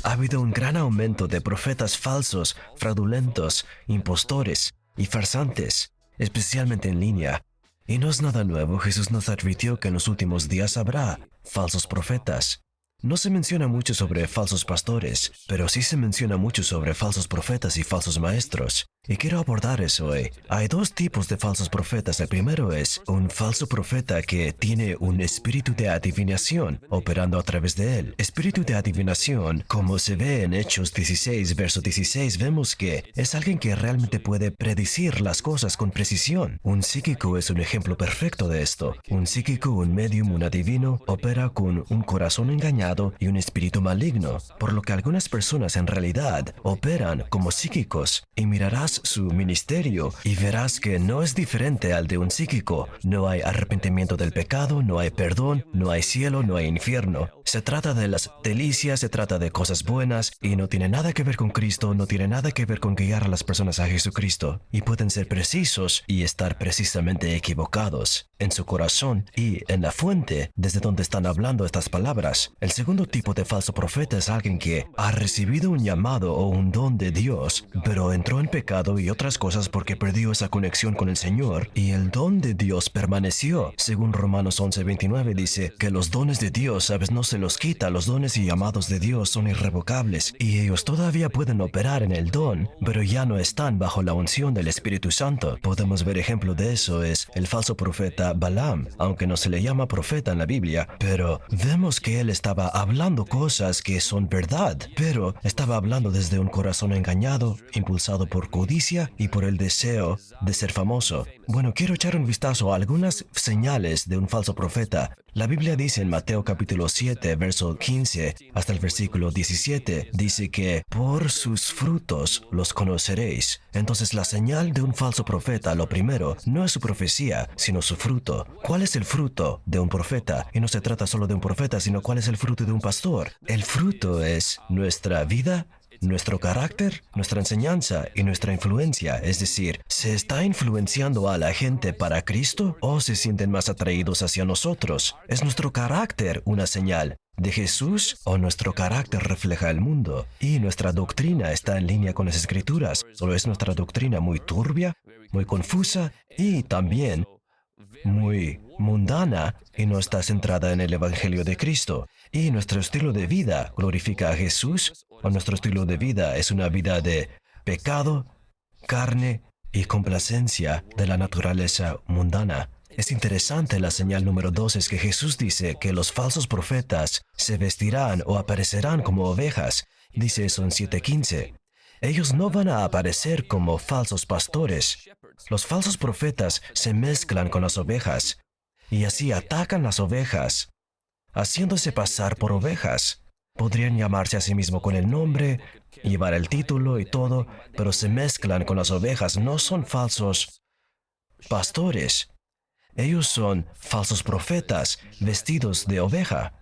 Ha habido un gran aumento de profetas falsos, fraudulentos, impostores y farsantes, especialmente en línea. Y no es nada nuevo, Jesús nos advirtió que en los últimos días habrá falsos profetas. No se menciona mucho sobre falsos pastores, pero sí se menciona mucho sobre falsos profetas y falsos maestros. Y quiero abordar eso hoy. Hay dos tipos de falsos profetas. El primero es un falso profeta que tiene un espíritu de adivinación operando a través de él. Espíritu de adivinación, como se ve en Hechos 16, verso 16, vemos que es alguien que realmente puede predecir las cosas con precisión. Un psíquico es un ejemplo perfecto de esto. Un psíquico, un medium, un adivino, opera con un corazón engañado y un espíritu maligno, por lo que algunas personas en realidad operan como psíquicos, y mirarás su ministerio y verás que no es diferente al de un psíquico. No hay arrepentimiento del pecado, no hay perdón, no hay cielo, no hay infierno. Se trata de las delicias, se trata de cosas buenas y no tiene nada que ver con Cristo, no tiene nada que ver con guiar a las personas a Jesucristo. Y pueden ser precisos y estar precisamente equivocados en su corazón y en la fuente desde donde están hablando estas palabras. El segundo tipo de falso profeta es alguien que ha recibido un llamado o un don de Dios, pero entró en pecado y otras cosas porque perdió esa conexión con el Señor, y el don de Dios permaneció. Según Romanos 11:29 dice que los dones de Dios, sabes, no se los quita. Los dones y llamados de Dios son irrevocables y ellos todavía pueden operar en el don, pero ya no están bajo la unción del Espíritu Santo. Podemos ver ejemplo de eso es el falso profeta Balaam, aunque no se le llama profeta en la Biblia, pero vemos que él estaba hablando cosas que son verdad, pero estaba hablando desde un corazón engañado, impulsado por codicia y por el deseo de ser famoso. Bueno, quiero echar un vistazo a algunas señales de un falso profeta. La Biblia dice en Mateo capítulo 7, verso 15 hasta el versículo 17, dice que por sus frutos los conoceréis. Entonces la señal de un falso profeta, lo primero, no es su profecía, sino su fruto. ¿Cuál es el fruto de un profeta? Y no se trata solo de un profeta, sino cuál es el fruto de un pastor. El fruto es nuestra vida, nuestro carácter, nuestra enseñanza y nuestra influencia. Es decir, ¿se está influenciando a la gente para Cristo o se sienten más atraídos hacia nosotros? ¿Es nuestro carácter una señal de Jesús o nuestro carácter refleja el mundo? Y nuestra doctrina está en línea con las Escrituras. ¿Solo es nuestra doctrina muy turbia, muy confusa y también muy mundana y no está centrada en el Evangelio de Cristo? ¿Y nuestro estilo de vida glorifica a Jesús o nuestro estilo de vida es una vida de pecado, carne y complacencia de la naturaleza mundana? Es interesante, la señal número 2 es que Jesús dice que los falsos profetas se vestirán o aparecerán como ovejas. Dice eso en 7:15. Ellos no van a aparecer como falsos pastores. Los falsos profetas se mezclan con las ovejas y así atacan las ovejas, haciéndose pasar por ovejas. Podrían llamarse a sí mismos con el nombre, llevar el título y todo, pero se mezclan con las ovejas. No son falsos pastores. Ellos son falsos profetas vestidos de oveja,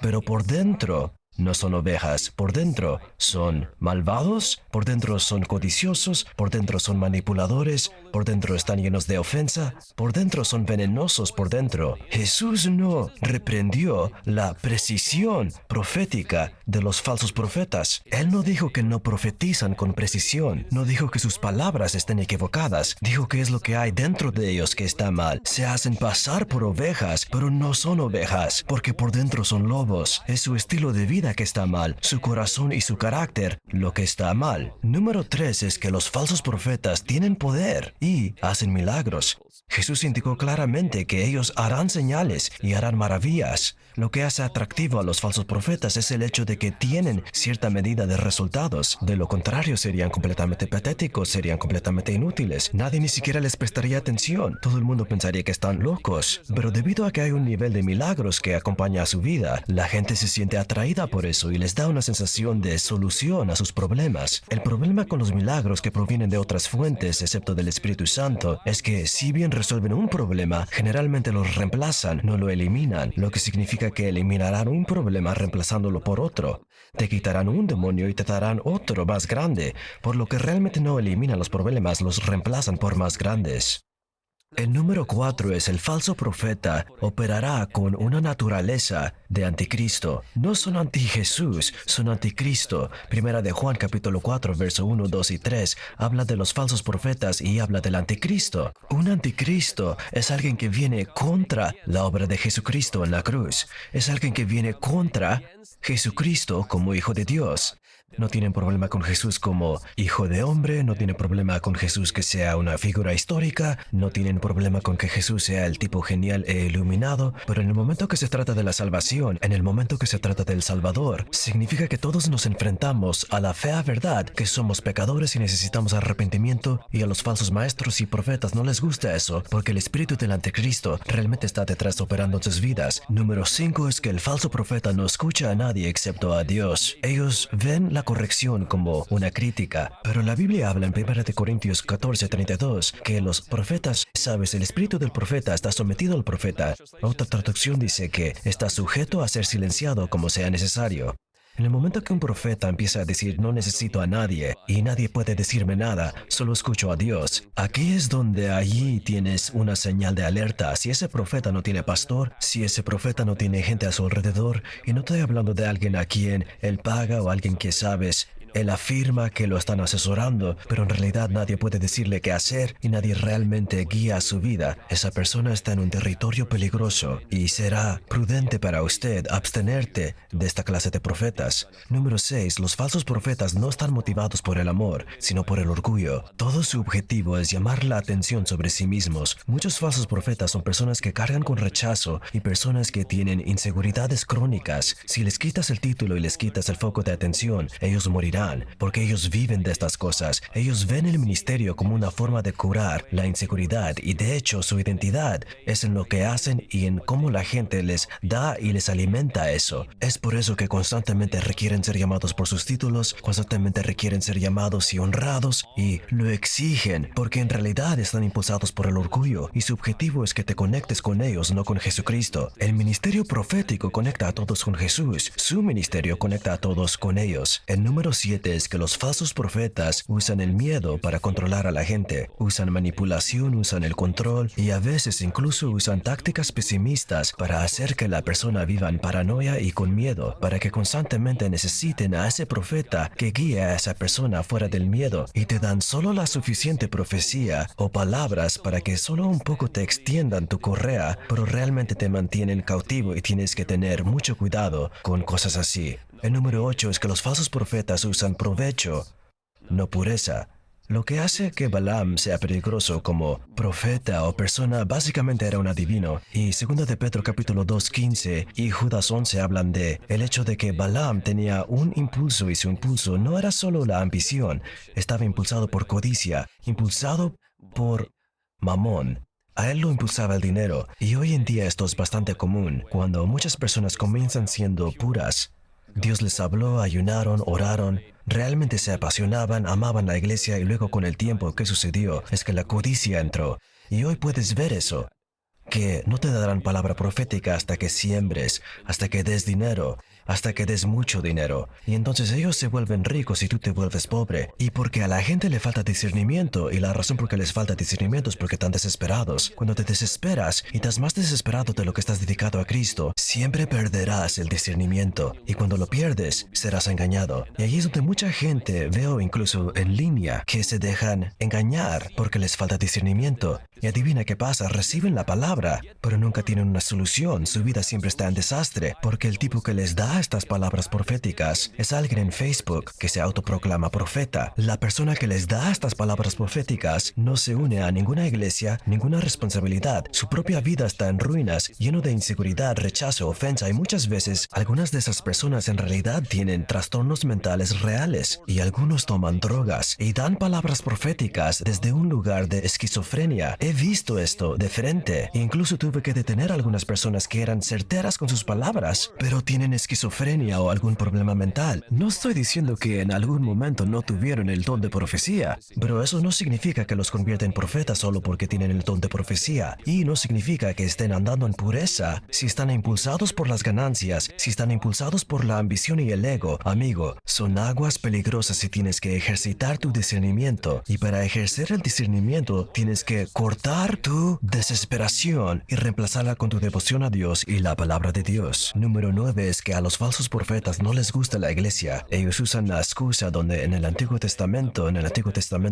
pero por dentro no son ovejas. Por dentro son malvados, por dentro son codiciosos, por dentro son manipuladores, por dentro están llenos de ofensa, por dentro son venenosos por dentro. Jesús no reprendió la precisión profética de los falsos profetas. Él no dijo que no profetizan con precisión, no dijo que sus palabras estén equivocadas, dijo que es lo que hay dentro de ellos que está mal. Se hacen pasar por ovejas, pero no son ovejas, porque por dentro son lobos. Es su estilo de vida que está mal, su corazón y su carácter lo que está mal. Número 3 es que los falsos profetas tienen poder y hacen milagros. Jesús indicó claramente que ellos harán señales y harán maravillas. Lo que hace atractivo a los falsos profetas es el hecho de que tienen cierta medida de resultados. De lo contrario, serían completamente patéticos, serían completamente inútiles. Nadie ni siquiera les prestaría atención. Todo el mundo pensaría que están locos. Pero debido a que hay un nivel de milagros que acompaña a su vida, la gente se siente atraída por eso y les da una sensación de solución a sus problemas. El problema con los milagros que provienen de otras fuentes, excepto del Espíritu Santo, es que si bien resuelven un problema, generalmente los reemplazan, no lo eliminan, lo que significa que eliminarán un problema reemplazándolo por otro. Te quitarán un demonio y te darán otro más grande, por lo que realmente no eliminan los problemas, los reemplazan por más grandes. El número 4 es el falso profeta operará con una naturaleza de anticristo. No son anti-Jesús, son anticristo. Primera de Juan capítulo 4, verso 1, 2 y 3 habla de los falsos profetas y habla del anticristo. Un anticristo es alguien que viene contra la obra de Jesucristo en la cruz. Es alguien que viene contra Jesucristo como Hijo de Dios. No tienen problema con Jesús como hijo de hombre, no tienen problema con Jesús que sea una figura histórica, no tienen problema con que Jesús sea el tipo genial e iluminado, pero en el momento que se trata de la salvación, en el momento que se trata del Salvador, significa que todos nos enfrentamos a la fea verdad que somos pecadores y necesitamos arrepentimiento, y a los falsos maestros y profetas no les gusta eso, porque el espíritu del anticristo realmente está detrás operando en sus vidas. Número 5 es que el falso profeta no escucha a nadie excepto a Dios. Ellos ven la corrección como una crítica, pero la Biblia habla en 1 Corintios 14:32 que los profetas, sabes, el espíritu del profeta está sometido al profeta. Otra traducción dice que está sujeto a ser silenciado como sea necesario. En el momento que un profeta empieza a decir no necesito a nadie y nadie puede decirme nada, solo escucho a Dios, aquí es donde allí tienes una señal de alerta. Si ese profeta no tiene pastor, si ese profeta no tiene gente a su alrededor, y no estoy hablando de alguien a quien él paga o alguien que sabes, él afirma que lo están asesorando, pero en realidad nadie puede decirle qué hacer y nadie realmente guía su vida. Esa persona está en un territorio peligroso y será prudente para usted abstenerte de esta clase de profetas. Número 6. Los falsos profetas no están motivados por el amor, sino por el orgullo. Todo su objetivo es llamar la atención sobre sí mismos. Muchos falsos profetas son personas que cargan con rechazo y personas que tienen inseguridades crónicas. Si les quitas el título y les quitas el foco de atención, ellos morirán. Porque ellos viven de estas cosas. Ellos ven el ministerio como una forma de curar la inseguridad y de hecho su identidad es en lo que hacen y en cómo la gente les da y les alimenta eso. Es por eso que constantemente requieren ser llamados por sus títulos, constantemente requieren ser llamados y honrados y lo exigen porque en realidad están impulsados por el orgullo y su objetivo es que te conectes con ellos, no con Jesucristo. El ministerio profético conecta a todos con Jesús. Su ministerio conecta a todos con ellos. El número 7 es que los falsos profetas usan el miedo para controlar a la gente, usan manipulación, usan el control y a veces incluso usan tácticas pesimistas para hacer que la persona viva en paranoia y con miedo, para que constantemente necesiten a ese profeta que guíe a esa persona fuera del miedo y te dan solo la suficiente profecía o palabras para que solo un poco te extiendan tu correa, pero realmente te mantienen cautivo y tienes que tener mucho cuidado con cosas así. El número 8 es que los falsos profetas usan provecho, no pureza. Lo que hace que Balaam sea peligroso como profeta o persona básicamente era un adivino. Y 2 de Pedro capítulo 2:15 y Judas 11 hablan de el hecho de que Balaam tenía un impulso y su impulso no era solo la ambición, estaba impulsado por codicia, impulsado por mamón. A él lo impulsaba el dinero y hoy en día esto es bastante común cuando muchas personas comienzan siendo puras. Dios les habló, ayunaron, oraron, realmente se apasionaban, amaban la iglesia y luego con el tiempo, ¿qué sucedió? Es que la codicia entró. Y hoy puedes ver eso, que no te darán palabra profética hasta que siembres, hasta que des dinero, hasta que des mucho dinero. Y entonces ellos se vuelven ricos y tú te vuelves pobre. Y porque a la gente le falta discernimiento, y la razón por que les falta discernimiento es porque están desesperados. Cuando te desesperas y estás más desesperado de lo que estás dedicado a Cristo, siempre perderás el discernimiento. Y cuando lo pierdes, serás engañado. Y ahí es donde mucha gente, veo incluso en línea, que se dejan engañar porque les falta discernimiento. Y adivina qué pasa, reciben la palabra, pero nunca tienen una solución. Su vida siempre está en desastre, porque el tipo que les da estas palabras proféticas es alguien en Facebook que se autoproclama profeta. La persona que les da estas palabras proféticas no se une a ninguna iglesia, ninguna responsabilidad. Su propia vida está en ruinas, lleno de inseguridad, rechazo, ofensa y muchas veces algunas de esas personas en realidad tienen trastornos mentales reales y algunos toman drogas y dan palabras proféticas desde un lugar de esquizofrenia. He visto esto de frente y incluso tuve que detener a algunas personas que eran certeras con sus palabras, pero tienen esquizofrenia o algún problema mental. No estoy diciendo que en algún momento no tuvieron el don de profecía, pero eso no significa que los convierta en profetas solo porque tienen el don de profecía, y no significa que estén andando en pureza. Si están impulsados por las ganancias, si están impulsados por la ambición y el ego, amigo, son aguas peligrosas y tienes que ejercitar tu discernimiento. Y para ejercer el discernimiento, tienes que cortar tu desesperación y reemplazarla con tu devoción a Dios y la palabra de Dios. Número 9 es que a los falsos profetas no les gusta la iglesia. Ellos usan la excusa donde en el Antiguo Testamento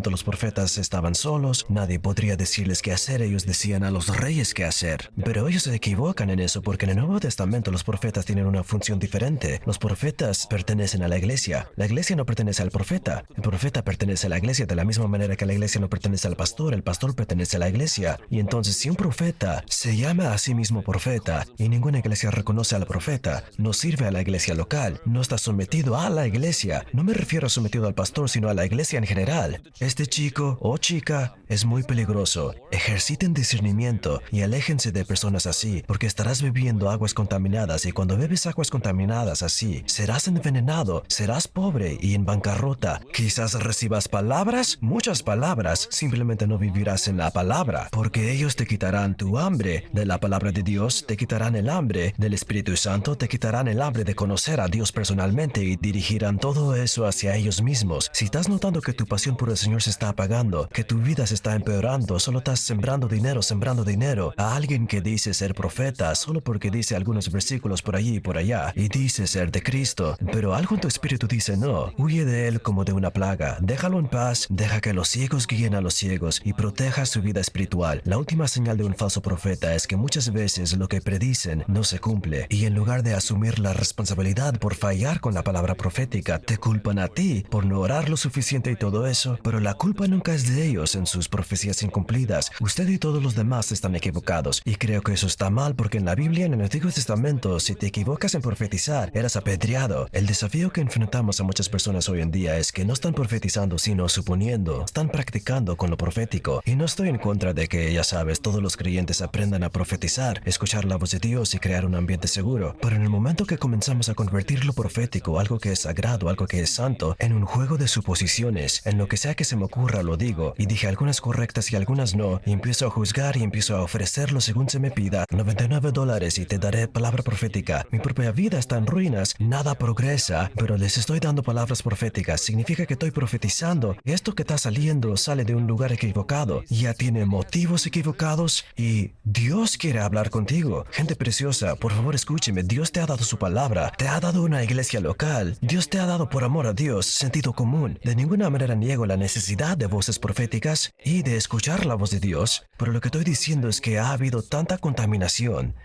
los profetas estaban solos, nadie podría decirles qué hacer, ellos decían a los reyes qué hacer. Pero ellos se equivocan en eso porque en el Nuevo Testamento los profetas tienen una función diferente. Los profetas pertenecen a la iglesia no pertenece al profeta, el profeta pertenece a la iglesia de la misma manera que la iglesia no pertenece al pastor, el pastor pertenece a la iglesia. Y entonces si un profeta se llama a sí mismo profeta y ninguna iglesia reconoce al profeta, no sirve a la iglesia local, no está sometido a la iglesia. No me refiero a sometido al pastor, sino a la iglesia en general. Este chico o chica es muy peligroso. Ejerciten discernimiento y aléjense de personas así, porque estarás bebiendo aguas contaminadas y cuando bebes aguas contaminadas así, serás envenenado, serás pobre y en bancarrota. Quizás recibas palabras, muchas palabras, simplemente no vivirás en la palabra, porque ellos te quitarán tu hambre de la palabra de Dios, te quitarán el hambre del Espíritu Santo, te quitarán el hambre de conocer a Dios personalmente y dirigirán todo eso hacia ellos mismos. Si estás notando que tu pasión por el Señor se está apagando, que tu vida se está empeorando, solo estás sembrando dinero a alguien que dice ser profeta solo porque dice algunos versículos por allí y por allá y dice ser de Cristo, pero algo en tu espíritu dice no, huye de él como de una plaga, déjalo en paz, deja que los ciegos guíen a los ciegos y proteja su vida espiritual. La última señal de un falso profeta es que muchas veces lo que predicen no se cumple y en lugar de asumir la responsabilidad por fallar con la palabra profética, te culpan a ti por no orar lo suficiente y todo eso, pero la culpa nunca es de ellos en sus profecías incumplidas. Usted y todos los demás están equivocados y creo que eso está mal porque en la Biblia, en el Antiguo Testamento, si te equivocas en profetizar, eras apedreado. El desafío que enfrentamos a muchas personas hoy en día es que no están profetizando sino suponiendo, están practicando con lo profético. Y no estoy en contra de que, ya sabes, todos los creyentes aprendan a profetizar, escuchar la voz de Dios y crear un ambiente seguro. Pero en el momento que comenzamos a convertir lo profético, algo que es sagrado, algo que es santo, en un juego de suposiciones, en lo que sea que se me ocurra lo digo, y dije algunas correctas y algunas no, y empiezo a juzgar y empiezo a ofrecerlo según se me pida, $99 y te daré palabra profética. Mi propia vida está en ruinas, nada progresa, pero les estoy dando palabras proféticas, significa que estoy profetizando. Esto que está saliendo sale de un lugar equivocado, ya tiene motivos equivocados y Dios quiere hablar contigo. Gente preciosa, por favor escúcheme, Dios te ha dado su palabra, te ha dado una iglesia local, Dios te ha dado por amor a Dios sentido común. De ninguna manera niego la necesidad de voces proféticas y de escuchar la voz de Dios, pero lo que estoy diciendo es que ha habido tanta contaminación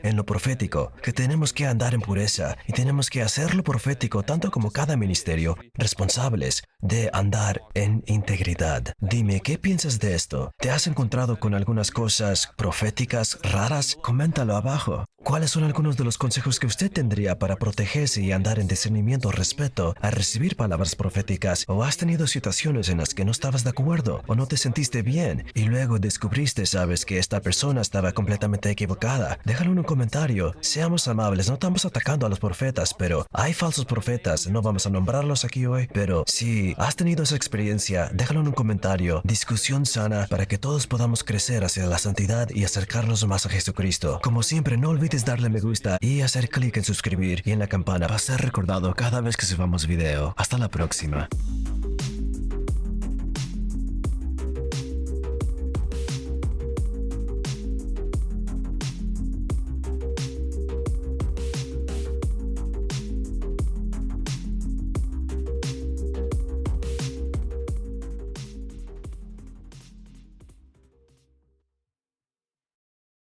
en lo profético, que tenemos que andar en pureza y tenemos que hacer lo profético tanto como cada ministerio, responsables de andar en integridad. Dime, ¿qué piensas de esto? ¿Te has encontrado con algunas cosas proféticas raras? Coméntalo abajo. ¿Cuáles son algunos de los consejos que usted tendría para protegerse y andar en discernimiento respecto a recibir palabras proféticas? ¿O has tenido situaciones en las que no estabas de acuerdo o no te sentiste bien y luego descubriste, sabes, que esta persona estaba completamente equivocada? Déjalo en un comentario. Seamos amables, no estamos atacando a los profetas, pero hay falsos profetas, no vamos a nombrarlos aquí hoy, pero si has tenido esa experiencia, déjalo en un comentario. Discusión sana para que todos podamos crecer hacia la santidad y acercarnos más a Jesucristo. Como siempre, no olvides darle me gusta y hacer clic en suscribir y en la campana para ser recordado cada vez que subamos video. Hasta la próxima.